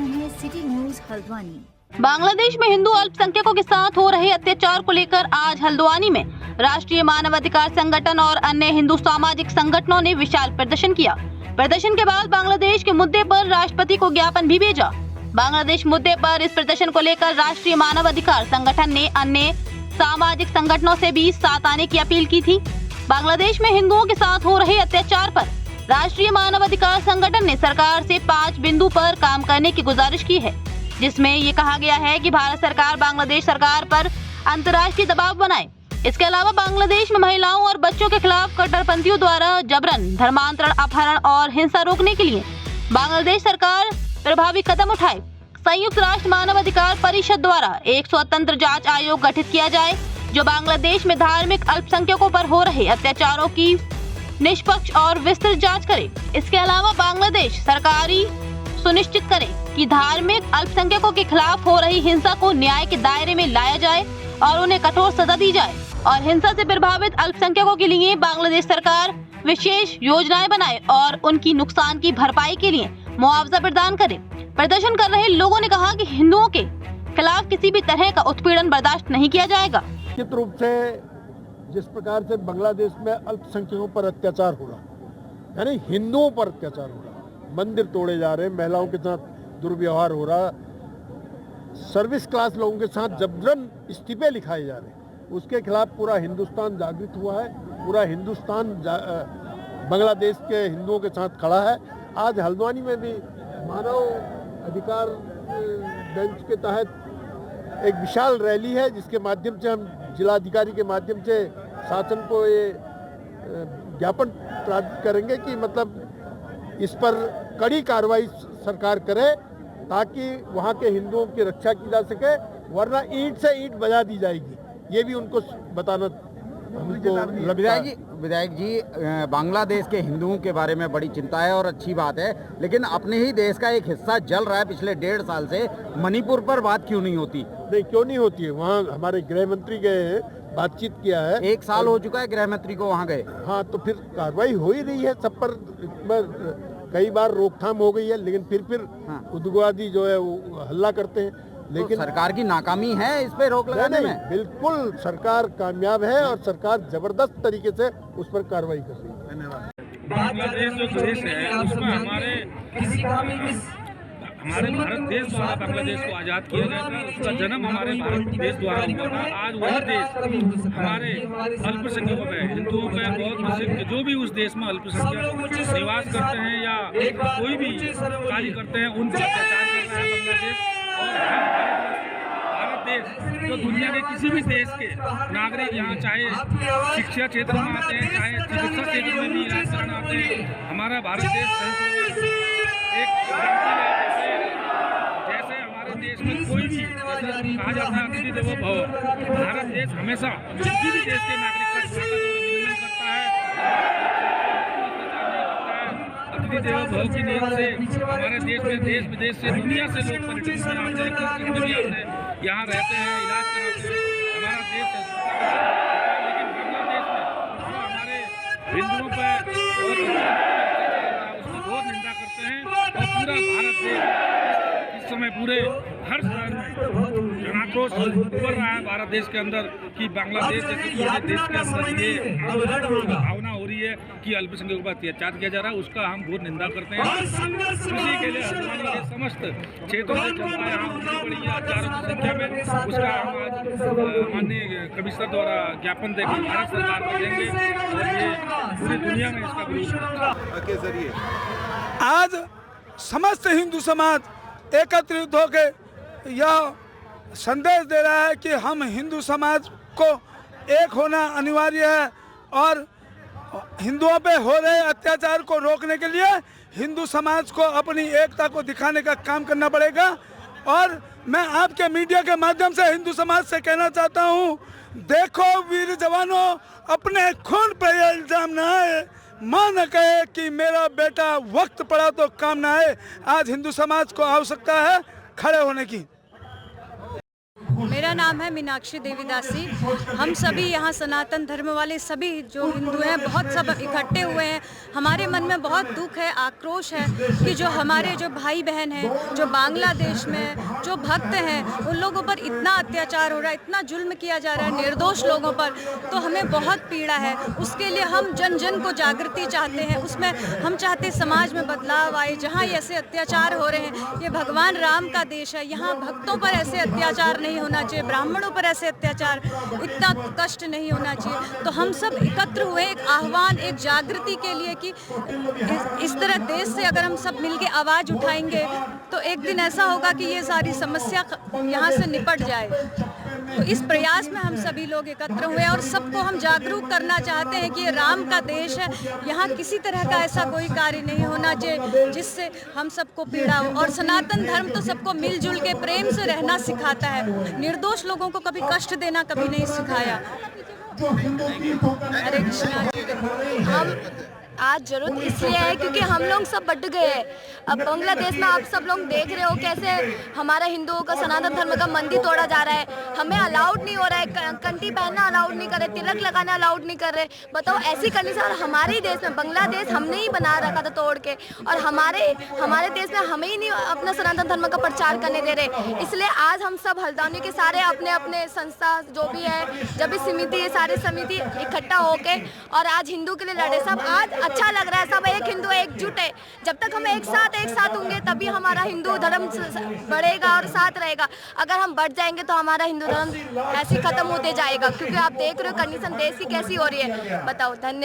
रहे हैं city news Haldwani. Bangladesh में हिंदू अल्पसंख्यकों के साथ हो रहे अत्याचार को लेकर आज हल्द्वानी में राष्ट्रीय मानवाधिकार संगठन और अन्य हिंदू सामाजिक संगठनों ने विशाल प्रदर्शन किया। प्रदर्शन के बाद बांग्लादेश के मुद्दे पर राष्ट्रपति को ज्ञापन भी भेजा। बांग्लादेश मुद्दे पर इस प्रदर्शन को लेकर राष्ट्रीय मानवाधिकार संगठन ने अन्य सामाजिक संगठनों से भी साथ आने की अपील की थी। बांग्लादेश में हिंदुओं के साथ हो रहे अत्याचार पर राष्ट्रीय मानवाधिकार संगठन ने सरकार से 5 बिंदु पर काम करने की गुजारिश की है, जिसमें ये कहा गया है कि भारत सरकार बांग्लादेश सरकार पर अंतर्राष्ट्रीय दबाव बनाए। इसके अलावा बांग्लादेश में महिलाओं और बच्चों के खिलाफ कट्टरपंथियों द्वारा जबरन धर्मांतरण, अपहरण और हिंसा रोकने के लिए बांग्लादेश सरकार प्रभावी कदम उठाए। संयुक्त राष्ट्र मानवाधिकार परिषद द्वारा एक स्वतंत्र जांच आयोग गठित किया जाए, जो बांग्लादेश में धार्मिक अल्पसंख्यकों पर हो रहे अत्याचारों की निष्पक्ष और विस्तृत जांच करे। इसके अलावा बांग्लादेश सरकारी सुनिश्चित करे कि धार्मिक अल्पसंख्यकों के खिलाफ हो रही हिंसा को न्याय के दायरे में लाया जाए और उन्हें कठोर सजा दी जाए और हिंसा से प्रभावित अल्पसंख्यकों के लिए बांग्लादेश सरकार विशेष योजनाएं बनाए और उनकी नुकसान की भरपाई के लिए मुआवजा प्रदान करे। प्रदर्शन कर रहे लोगों ने कहा कि हिंदुओं के खिलाफ किसी भी तरह का उत्पीड़न बर्दाश्त नहीं किया जाएगा। निश्चित रूप से जिस प्रकार से बांग्लादेश में अल्पसंख्यकों पर अत्याचार हो रहा, यानी हिंदुओं पर अत्याचार हो रहा, मंदिर तोड़े जा रहे, महिलाओं के साथ दुर्व्यवहार हो रहा, सर्विस क्लास लोगों के साथ जबरन इस्तीफे लिखाए जा रहे, उसके खिलाफ पूरा हिंदुस्तान जागृत हुआ है। पूरा हिंदुस्तान बांग्लादेश के हिंदुओं के साथ खड़ा है। आज हल्द्वानी में भी मानव अधिकार बेंच के तहत एक विशाल रैली है, जिसके माध्यम से हम जिलाधिकारी के माध्यम से शासन को ये ज्ञापन प्राप्त करेंगे कि मतलब इस पर कड़ी कार्रवाई सरकार करे, ताकि वहाँ के हिंदुओं की रक्षा की जा सके, वरना ईंट से ईंट बजा दी जाएगी। ये भी उनको बताना हमको लगता है। विधायक जी, बांग्लादेश के हिंदुओं के बारे में बड़ी चिंता है और अच्छी बात है, लेकिन अपने ही देश का एक हिस्सा जल रहा है पिछले 1.5 साल से। मणिपुर पर बात क्यों नहीं होती? नहीं, क्यों नहीं होती है? वहाँ हमारे गृह मंत्री गए हैं, बातचीत किया है। 1 साल हो चुका है गृह मंत्री को वहाँ गए। हाँ, तो फिर कार्रवाई हो ही रही है सब पर। कई बार रोकथाम हो गई है, लेकिन फिर उग्रवादी जो है वो हल्ला करते हैं। लेकिन तो सरकार की नाकामी है इस पे रोक लगाने में? बिल्कुल सरकार कामयाब है और सरकार जबरदस्त तरीके से उस पर कार्रवाई कर रही है। धन्यवाद। बांग्लादेश जो देश है उसमें हमारे भारत देश द्वारा बांग्लादेश को आज़ाद किया गया था। उसका जन्म हमारे भारत देश द्वारा हुआ था। आज वही देश हमारे अल्पसंख्यकों पे, हिंदुओं पे बहुत प्रसिद्ध, जो भी उस देश में अल्पसंख्यक निवास करते हैं या कोई भी कार्य करते हैं, उन पर अत्याचार कर रहा है बांग्लादेश। और भारत देश जो दुनिया के किसी भी देश के नागरिक यहाँ चाहे शिक्षा क्षेत्र में आते हैं, चाहे चिकित्सा क्षेत्र में भी इलाज कराने आते हैं, हमारा भारत देश एक जैसे हमारे देश में कोई भी कहा जाता है अतिथि देवो भव, भारत देश हमेशा किसी भी देश के नागरिक का स्वागत और अभिनंदन करता है। अतिथि देवो भव की नीयत से हमारे देश में देश विदेश से दुनिया से लोग पर्यटन में आते हैं, यहाँ रहते हैं, इलाज कराते हैं। हमारा देश है, लेकिन बांग्लादेश में जो हमारे हिंदुओं पर उसकी बहुत निंदा करते हैं और पूरा भारत देश इस समय पूरे हर शहर में जनाक्रोश उभर रहा है भारत देश के अंदर कि बांग्लादेश जैसे पूरे देश के अंदर ये भावना हो रही है कि अल्पसंख्यकों पर अत्याचार किया जा रहा है। उसका हम बहुत निंदा करते हैं। इसी के लिए हल्द्वानी के समस्त क्षेत्रों से जनता यहाँ उमड़ी पड़ी है हजारों की संख्या में। उसका हम आज माननीय कमिश्नर द्वारा ज्ञापन देकर भारत सरकार को देंगे और ये पूरी दुनिया में इसका विरोध के जरिए आज समस्त हिंदू समाज एकत्रित होकर यह संदेश दे रहा है कि हम हिंदू समाज को एक होना अनिवार्य है और हिंदुओं पे हो रहे अत्याचार को रोकने के लिए हिंदू समाज को अपनी एकता को दिखाने का काम करना पड़ेगा। और मैं आपके मीडिया के माध्यम से हिंदू समाज से कहना चाहता हूँ, देखो वीर जवानों, अपने खून पर यह इल्जाम न आए, माँ न कहे कि मेरा बेटा वक्त पड़ा तो काम न आए। आज हिंदू समाज को आवश्यकता है खड़े होने की। मेरा नाम है मीनाक्षी देवीदासी। हम सभी यहाँ सनातन धर्म वाले सभी जो हिंदू हैं बहुत सब इकट्ठे हुए हैं। हमारे मन में बहुत दुख है, आक्रोश है कि जो हमारे जो भाई बहन हैं जो बांग्लादेश में जो भक्त हैं उन लोगों पर इतना अत्याचार हो रहा है, इतना जुल्म किया जा रहा है निर्दोष लोगों पर, तो हमें बहुत पीड़ा है। उसके लिए हम जन जन को जागृति चाहते हैं, उसमें हम चाहते समाज में बदलाव आए। जहाँ ऐसे अत्याचार हो रहे हैं, ये भगवान राम का देश है, यहाँ भक्तों पर ऐसे अत्याचार नहीं होना चाहिए, ब्राह्मणों पर ऐसे अत्याचार, इतना कष्ट नहीं होना चाहिए। तो हम सब एकत्र हुए एक आह्वान, एक जागृति के लिए कि इस तरह देश से अगर हम सब मिलके आवाज़ उठाएंगे तो एक दिन ऐसा होगा कि ये सारी समस्या यहाँ से निपट जाए। तो इस प्रयास में हम सभी लोग एकत्र हुए और सबको हम जागरूक करना चाहते हैं कि ये राम का देश है, यहाँ किसी तरह का ऐसा कोई कार्य नहीं होना चाहिए जिससे हम सबको पीड़ा हो। और सनातन धर्म तो सबको मिलजुल के प्रेम से रहना सिखाता है, निर्दोष लोगों को कभी कष्ट देना कभी नहीं सिखाया। हरे कृष्णा। हम आज जरूरत इसलिए है क्योंकि हम लोग सब बट गए हैं। अब बांग्लादेश में आप सब लोग देख रहे हो कैसे हमारे हिंदुओं का सनातन धर्म का मंदिर तोड़ा जा रहा है। हमें अलाउड नहीं हो रहा है, कंठी पहनना अलाउड नहीं कर रहे, तिलक लगाना अलाउड नहीं कर रहे। बताओ ऐसी कंडीशन, और हमारे ही देश में, बांग्लादेश हमने ही बना रखा था तोड़ के, और हमारे देश में हमें ही नहीं अपना सनातन धर्म का प्रचार करने दे रहे। इसलिए आज हम सब हल्द्वानी के सारे अपने अपने संस्था जो भी है, जब भी समिति है, सारे समिति इकट्ठा होके और आज हिंदू के लिए लड़े। सब आज अच्छा लग रहा है, सब एक हिंदू एकजुट है। जब तक हम एक साथ होंगे तभी हमारा हिंदू धर्म बढ़ेगा और साथ रहेगा। अगर हम बढ़ जाएंगे तो हमारा हिंदू धर्म ऐसे खत्म होते जाएगा, क्योंकि आप देख रहे हो कंडीशन देश की कैसी हो रही है। बताओ। धन्यवाद।